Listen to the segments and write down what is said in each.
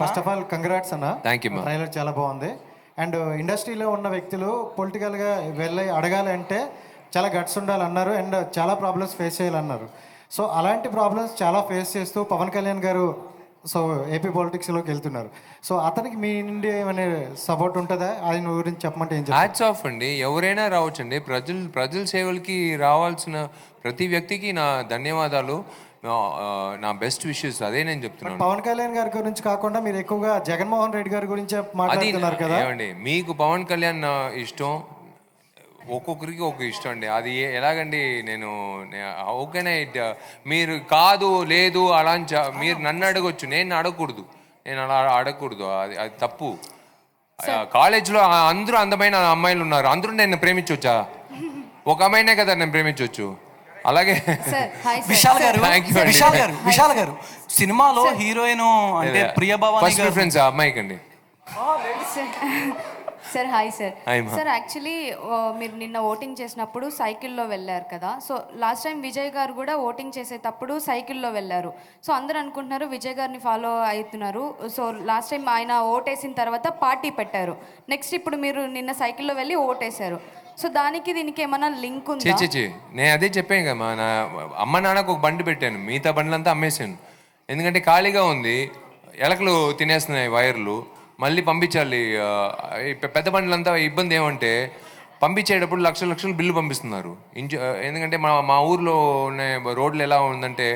First of all congrats అన్న. Thank you. Trailer చాలా బాగుంది. అండ్ ఇండస్ట్రీలో ఉన్న వ్యక్తులు పొలిటికల్గా వెళ్ళి అడగాలంటే చాలా గట్స్ ఉండాలన్నారు అండ్ చాలా ప్రాబ్లమ్స్ ఫేస్ చేయాలన్నారు. సో అలాంటి ప్రాబ్లమ్స్ చాలా ఫేస్ చేస్తూ పవన్ కళ్యాణ్ గారు సో ఏపీ పాలిటిక్స్లోకి వెళ్తున్నారు. సో అతనికి మీ నుండి ఏమైనా సపోర్ట్ ఉంటుందా? ఆయన గురించి చెప్పమంటే ఏం చెప్తారు? హ్యాట్స్ ఆఫ్ అండి. ఎవరైనా రావచ్చండి. ప్రజల సేవలకి రావాల్సిన ప్రతి వ్యక్తికి నా ధన్యవాదాలు, నా బెస్ట్ విషెస్. అదే నేను చెప్తున్నాను. పవన్ కళ్యాణ్ గారి గురించి కాకుండా మీరు ఎక్కువగా జగన్మోహన్ రెడ్డి గారి గురించే మాట్లాడుతున్నారు కదా. ఏమండి, మీకు పవన్ కళ్యాణ్ ఇష్టం, ఒక్కొక్కరికి ఒక ఇష్టం అండి. అది ఎలాగండి? నేను ఓకేనే, మీరు కాదు లేదు అలా మీరు నన్ను అడగొచ్చు, నేను అడగకూడదు. నేను అలా అడగకూడదు, అది తప్పు. కాలేజ్లో అందరూ అందమైన అమ్మాయిలు ఉన్నారు, అందరూ నేను ప్రేమించవచ్చా? ఒక అమ్మాయినే కదా నేను ప్రేమించవచ్చు. అలాగే విశాల్ గారు సినిమాలో హీరోయిన్ అంటే ప్రియభవాని ఫస్ట్ ప్రిఫరెన్స్ ఆ అమ్మాయికి అండి. Sir hi sir. Sir actually మీరు నిన్న ఓటింగ్ చేసినప్పుడు సైకిల్లో వెళ్ళారు కదా. సో లాస్ట్ టైం విజయ్ గారు కూడా ఓటింగ్ చేసేటప్పుడు సైకిల్లో వెళ్ళారు. సో అందరూ అనుకుంటున్నారు విజయ్ గారిని ఫాలో అవుతున్నారు. సో లాస్ట్ టైం ఆయన ఓటేసిన తర్వాత పార్టీ పెట్టారు. నెక్స్ట్ ఇప్పుడు మీరు నిన్న సైకిల్లో వెళ్ళి ఓటేశారు. సో దానికి దీనికి ఏమైనా లింక్ ఉందా? నేను అదే చెప్పాను కదా, నా అమ్మ నాన్నకు ఒక బండి పెట్టాను, మిగతా బండ్లంతా అమ్మేశాను. ఎందుకంటే ఖాళీగా ఉంది, ఎలకలు తినేస్తున్నాయి వైర్లు, మళ్ళీ పంపించాలి. పెద్ద బండ్లంతా ఇబ్బంది ఏమంటే పంపించేటప్పుడు లక్షల బిల్లు పంపిస్తున్నారు. ఎందుకంటే మా ఊర్లో ఉన్న రోడ్లు ఎలా ఉందంటే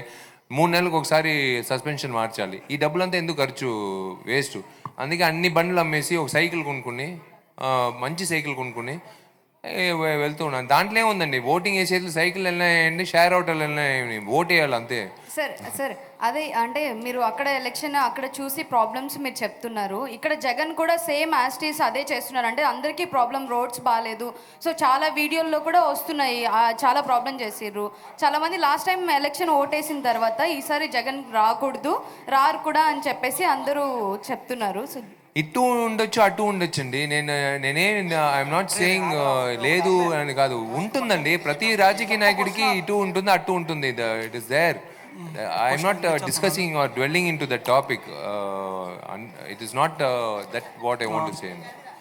3 నెలలకు ఒకసారి సస్పెన్షన్ మార్చాలి. ఈ డబ్బులంతా ఎందుకు ఖర్చు, వేస్ట్. అందుకే అన్ని బండ్లు అమ్మేసి ఒక సైకిల్ కొనుక్కుని, మంచి సైకిల్ కొనుక్కుని వెళ్తూ ఉన్నాను. దాంట్లో ఏముందండి, ఓటింగ్ వేసేది సైకిల్ వెళ్ళినాయండి, షేర్ ఆటోలు వెళ్ళినాయండి, ఓటు వేయాలి అంతే. సార్ అదే అంటే మీరు అక్కడ ఎలక్షన్ అక్కడ చూసి ప్రాబ్లమ్స్ మీరు చెప్తున్నారు. ఇక్కడ జగన్ కూడా సేమ్ యాస్టీస్ అదే చేస్తున్నారు. అంటే అందరికీ ప్రాబ్లం, రోడ్స్ బాగాలేదు. సో చాలా వీడియోల్లో కూడా వస్తున్నాయి, చాలా ప్రాబ్లం చేసిర్రు. చాలామంది లాస్ట్ టైం ఎలక్షన్ ఓటేసిన తర్వాత ఈసారి జగన్ రాకూడదు, రారు కూడా అని చెప్పేసి అందరూ చెప్తున్నారు. సో ఇటు ఉండొచ్చు, అటు ఉండొచ్చండి. ఐఎమ్ నాట్ సేయింగ్ లేదు అని కాదు, ఉంటుందండి. ప్రతి రాజకీయ నాయకుడికి ఇటు ఉంటుంది, అటు ఉంటుంది. It is there. I'm not discussing or dwelling into that topic. It is not that what I want to say.